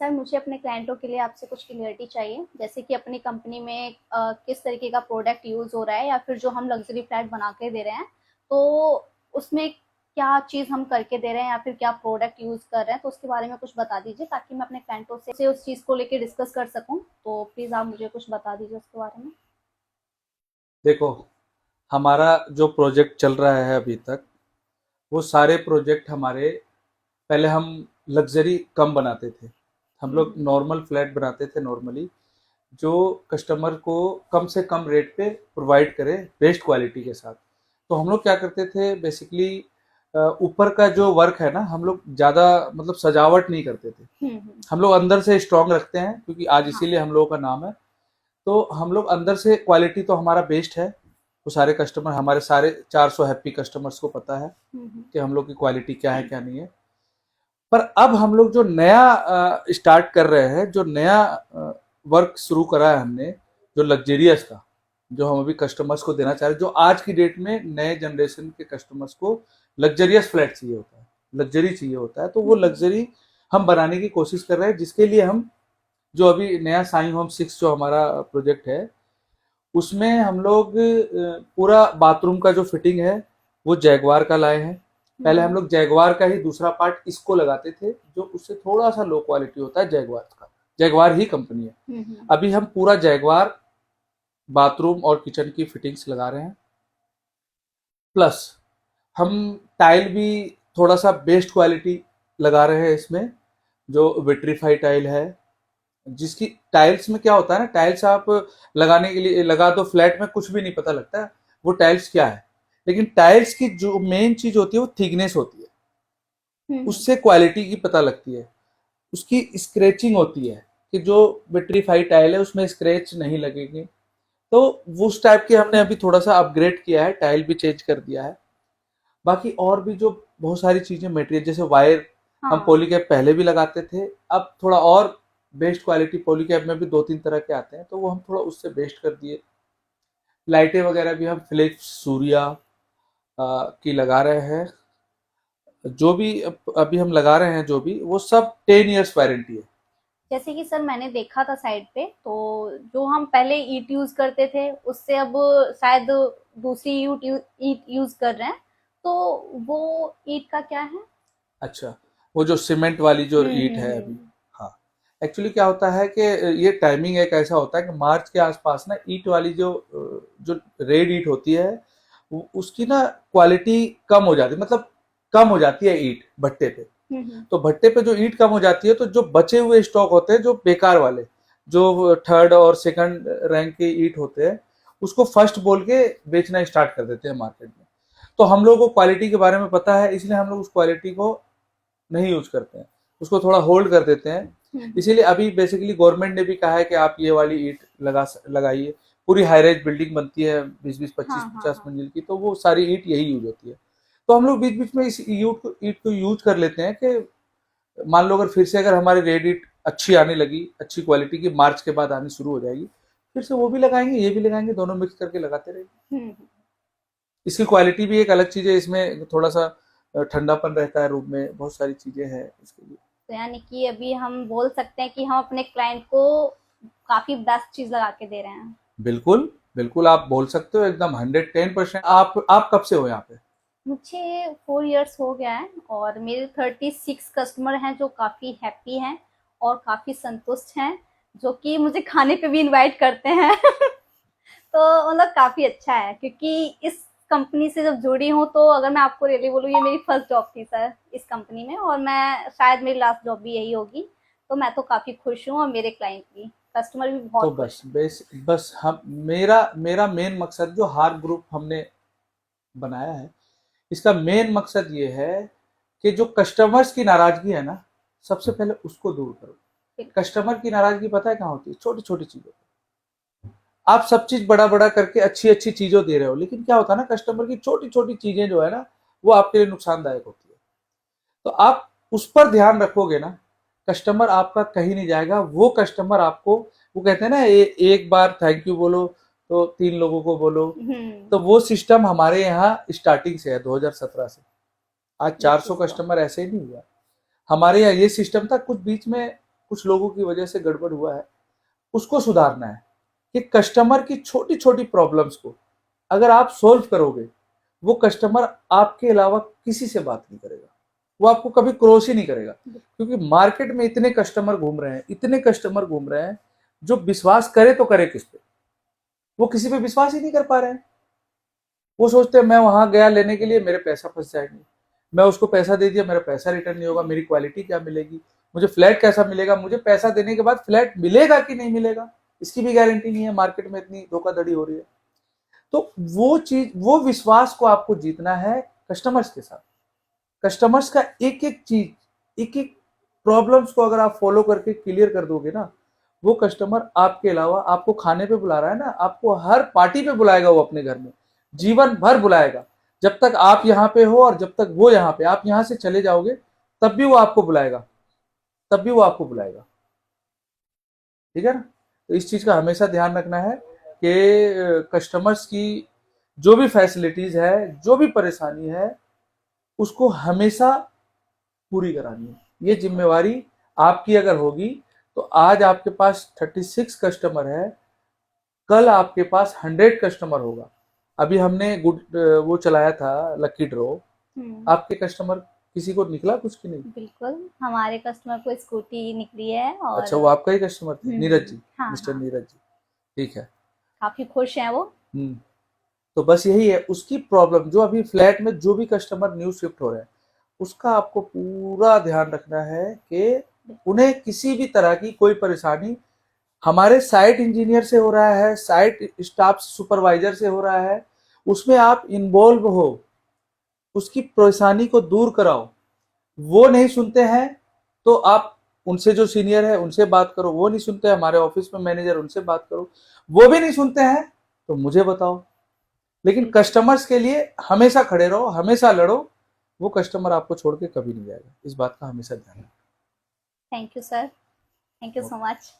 Sir मुझे अपने क्लाइंटों के लिए आपसे कुछ क्लियरिटी चाहिए, जैसे कि अपनी कंपनी में किस तरीके का प्रोडक्ट यूज़ हो रहा है या फिर जो हम लग्जरी फ्लैट बना के दे रहे हैं, तो उसमें क्या चीज़ हम करके दे रहे हैं या फिर क्या प्रोडक्ट यूज़ कर रहे हैं, तो उसके बारे में कुछ बता दीजिए ताकि मैं अपने क्लाइंटों से उस चीज़ को लेके डिस्कस कर सकूँ। तो प्लीज़ आप मुझे कुछ बता दीजिए उसके बारे में। देखो, हमारा जो प्रोजेक्ट चल रहा है अभी तक, वो सारे प्रोजेक्ट हमारे, पहले हम लग्जरी कम बनाते थे। हम लोग हुँ, नॉर्मल फ्लैट बनाते थे नॉर्मली, जो कस्टमर को कम से कम रेट पे प्रोवाइड करे बेस्ट क्वालिटी के साथ। तो हम लोग क्या करते थे बेसिकली, ऊपर का जो वर्क है ना, हम लोग ज़्यादा मतलब सजावट नहीं करते थे। हुँ, हुँ। हम लोग अंदर से स्ट्रांग रखते हैं क्योंकि आज हाँ। इसीलिए हम लोगों का नाम है। तो हम लोग अंदर से क्वालिटी तो हमारा बेस्ट है। वो सारे कस्टमर, हमारे सारे 400 हैप्पी कस्टमर्स को पता है हुँ, हुँ। कि हम लोग की क्वालिटी क्या है क्या नहीं है। पर अब हम लोग जो नया स्टार्ट कर रहे हैं, जो नया वर्क शुरू करा है हमने, जो लग्जरियस का, जो हम अभी कस्टमर्स को देना चाह रहे हैं, जो आज की डेट में नए जनरेशन के कस्टमर्स को लग्जरियस फ्लैट चाहिए होता है, लग्जरी चाहिए होता है, तो वो हुँ, हुँ। लग्जरी हम बनाने की कोशिश कर रहे हैं, जिसके लिए हम जो अभी नया साई होम 6 जो हमारा प्रोजेक्ट है, उसमें हम लोग पूरा बाथरूम का जो फिटिंग है वो जैगवार का लाए हैं। हुँ, पहले हम हुँ। लोग जैगवार का ही दूसरा पार्ट इसको लगाते थे, जो उससे थोड़ा सा लो क्वालिटी होता है जैगवार का। जैगवार ही कंपनी है। हुँ, हुँ। अभी हम पूरा जैगवार बाथरूम और किचन की फिटिंग्स लगा रहे हैं। प्लस हम टाइल भी थोड़ा सा बेस्ट क्वालिटी लगा रहे हैं इसमें, जो विट्रीफाई टाइल है। जिसकी टाइल्स में क्या होता है ना, टाइल्स आप लगाने के लिए लगा दो फ्लैट में, कुछ भी नहीं पता लगता वो टाइल्स क्या है। लेकिन टाइल्स की जो मेन चीज होती है वो थिकनेस होती है, हुँ, हुँ। उससे क्वालिटी की पता लगती है। उसकी स्क्रेचिंग होती है कि जो विट्रीफाई टाइल है उसमें स्क्रेच नहीं लगेगी। तो वो उस टाइप की हमने अभी थोड़ा सा अपग्रेड किया है, टाइल भी चेंज कर दिया है। बाकी और भी जो बहुत सारी चीजें, मटेरियल जैसे वायर, हम हाँ। पॉलीकैप पहले भी लगाते थे। अब थोड़ा और बेस्ट क्वालिटी पॉलीकैप में भी दो तीन तरह के आते हैं, तो वो हम थोड़ा उससे बेस्ट कर दिए। लाइटें वगैरह भी हम फिलिप्स सूर्या की लगा रहे हैं। जो भी अभी हम लगा रहे हैं, जो भी, वो सब 10 इयर्स वारंटी है। जैसे कि सर मैंने देखा था साइट पे, तो जो हम पहले ईंट यूज करते थे उससे अब शायद दूसरी ईंट यूज कर रहे हैं, तो वो ईंट का क्या है? अच्छा, वो जो सीमेंट वाली जो ईंट है अभी, हम्म। हाँ। एक्चुअली क्या होता है कि ये टाइमिंग एक ऐसा होता है कि मार्च के आसपास ना ईंट वाली जो रेड ईंट होती है, उसकी ना क्वालिटी कम हो जाती है, मतलब कम हो जाती है ईंट भट्टे पे। हम्म। तो भट्टे पे जो ईंट कम हो जाती है, तो जो बचे हुए स्टॉक होते हैं, जो बेकार वाले, जो थर्ड और सेकंड रैंक के ईंट होते हैं, उसको फर्स्ट बोल के बेचना स्टार्ट कर देते हैं मार्केट में। तो हम लोगों को क्वालिटी के बारे में पता है, इसलिए हम लोग उस क्वालिटी को नहीं यूज करते हैं, उसको थोड़ा होल्ड कर देते हैं। हम्म। इसीलिए अभी बेसिकली गवर्नमेंट ने भी कहा है कि आप ये वाली ईंट लगाइए। पूरी हाई राइज बिल्डिंग बनती है 20-20 पच्चीस हाँ हाँ पचास हाँ। मंजिल की, तो वो सारी ईंट यही यूज होती है। तो हम लोग बीच बीच में इस ईंट को यूज कर लेते हैं कि मान लो अगर फिर से अगर हमारी रेड ईंट अच्छी आने लगी, अच्छी क्वालिटी की, मार्च के बाद आनी शुरू हो जाएगी, फिर से वो भी लगाएंगे, ये भी लगाएंगे, दोनों मिक्स करके लगाते रहेंगे। हम्म। इसकी क्वालिटी भी एक अलग चीज है, इसमें थोड़ा सा ठंडापन रहता है रूम में, बहुत सारी चीजें हैं इसके लिए। तो यानी कि अभी हम बोल सकते हैं कि हम अपने क्लाइंट को काफी बेस्ट चीज लगा के दे रहे हैं। बिल्कुल, बिल्कुल आप बोल सकते हो, एकदम 110%। आप कब से हो यहाँ पे? मुझे 4 इयर्स हो गया है और मेरे 36 कस्टमर हैं जो काफ़ी हैप्पी हैं और काफ़ी संतुष्ट हैं, जो कि मुझे खाने पे भी इनवाइट करते हैं। तो मतलब काफ़ी अच्छा है, क्योंकि इस कंपनी से जब जुड़ी हूँ, तो अगर मैं आपको रियली बोलूँ, ये मेरी फर्स्ट जॉब थी सर इस कंपनी में, और मैं शायद मेरी लास्ट जॉब भी यही होगी। तो मैं तो काफ़ी खुश हूँ और मेरे क्लाइंट भी, कस्टमर भी तो बहुत खुश बस हैं। बस बस हम, मेरा मेरा मेन मकसद, जो हार ग्रुप हमने बनाया है, इसका मेन मकसद ये है कि जो कस्टमर्स की नाराजगी है ना, सबसे पहले उसको दूर करो। बिल्कुल। कस्टमर की नाराजगी पता है कहाँ होती है? छोटी छोटी चीजों पे। आप सब चीज बड़ा बड़ा करके अच्छी अच्छी चीजों दे रहे हो, लेकिन क्या होता है ना, कस्टमर की छोटी छोटी चीजें जो है ना, वो आपके लिए नुकसानदायक होती है। तो आप उस पर ध्यान रखोगे ना, कस्टमर आपका कहीं नहीं जाएगा। वो कस्टमर आपको, वो कहते हैं ना, एक बार थैंक यू बोलो तो 3 लोगों को बोलो। तो वो सिस्टम हमारे यहाँ स्टार्टिंग से है, 2017 से। आज ये 400 चीज़ तो है। कस्टमर ऐसे ही नहीं हुआ। हमारे यहाँ ये सिस्टम था कुछ बीच में, कुछ लोगों की वजह से गड़बड़ हुआ है, उसको सुधारना है कि कस्टमर की छोटी छोटी प्रॉब्लम्स को अगर आप सोल्व करोगे, वो कस्टमर आपके अलावा किसी से बात नहीं करेगा, वो आपको कभी क्रॉस ही नहीं करेगा। क्योंकि मार्केट में इतने कस्टमर घूम रहे हैं, इतने कस्टमर घूम रहे हैं, जो विश्वास करे तो करे किस पे, वो किसी पे विश्वास ही नहीं कर पा रहे हैं। वो सोचते हैं मैं वहां गया लेने के लिए, मेरे पैसा फंस जाएंगे, मैं उसको पैसा दे दिया, मेरा पैसा रिटर्न नहीं होगा, मेरी क्वालिटी क्या मिलेगी, मुझे फ्लैट कैसा मिलेगा, मुझे पैसा देने के बाद फ्लैट मिलेगा कि नहीं मिलेगा, इसकी भी गारंटी नहीं है। मार्केट में इतनी धोखाधड़ी हो रही है। तो वो चीज, वो विश्वास को आपको जीतना है कस्टमर्स के साथ। कस्टमर्स का एक एक चीज, एक एक प्रॉब्लम्स को अगर आप फॉलो करके क्लियर कर दोगे ना, वो कस्टमर आपके अलावा आपको खाने पे बुला रहा है ना, आपको हर पार्टी पे बुलाएगा, वो अपने घर में जीवन भर बुलाएगा। जब तक आप यहाँ पे हो और जब तक वो यहाँ पे, आप यहाँ से चले जाओगे तब भी वो आपको बुलाएगा, तब भी वो आपको बुलाएगा। ठीक है ना? तो इस चीज का हमेशा ध्यान रखना है कि कस्टमर्स की जो भी फैसिलिटीज है, जो भी परेशानी है, उसको हमेशा पूरी करानी है। ये जिम्मेवारी आपकी अगर होगी तो आज आपके पास 36 कस्टमर है, कल आपके पास 100 कस्टमर होगा। अभी हमने वो चलाया था लकी ड्रॉ, आपके कस्टमर किसी को निकला कुछ की नहीं? बिल्कुल, हमारे कस्टमर को स्कूटी निकली है। और अच्छा, वो आपका ही कस्टमर थे, नीरज जी? हाँ, मिस्टर हाँ, नीरज जी, ठीक है। काफी खुश हैं वो। तो बस यही है उसकी प्रॉब्लम। जो अभी फ्लैट में जो भी कस्टमर न्यू शिफ्ट हो रहे हैं, उसका आपको पूरा ध्यान रखना है कि उन्हें किसी भी तरह की कोई परेशानी हमारे साइट इंजीनियर से हो रहा है, साइट स्टाफ सुपरवाइजर से हो रहा है, उसमें आप इन्वॉल्व हो, उसकी परेशानी को दूर कराओ। वो नहीं सुनते हैं तो आप उनसे जो सीनियर है उनसे बात करो, वो नहीं सुनते हैं हमारे ऑफिस में मैनेजर, उनसे बात करो, वो भी नहीं सुनते हैं तो मुझे बताओ। लेकिन कस्टमर्स के लिए हमेशा खड़े रहो, हमेशा लड़ो, वो कस्टमर आपको छोड़ के कभी नहीं जाएगा। इस बात का हमेशा ध्यान रखो। Thank you sir, thank you so much.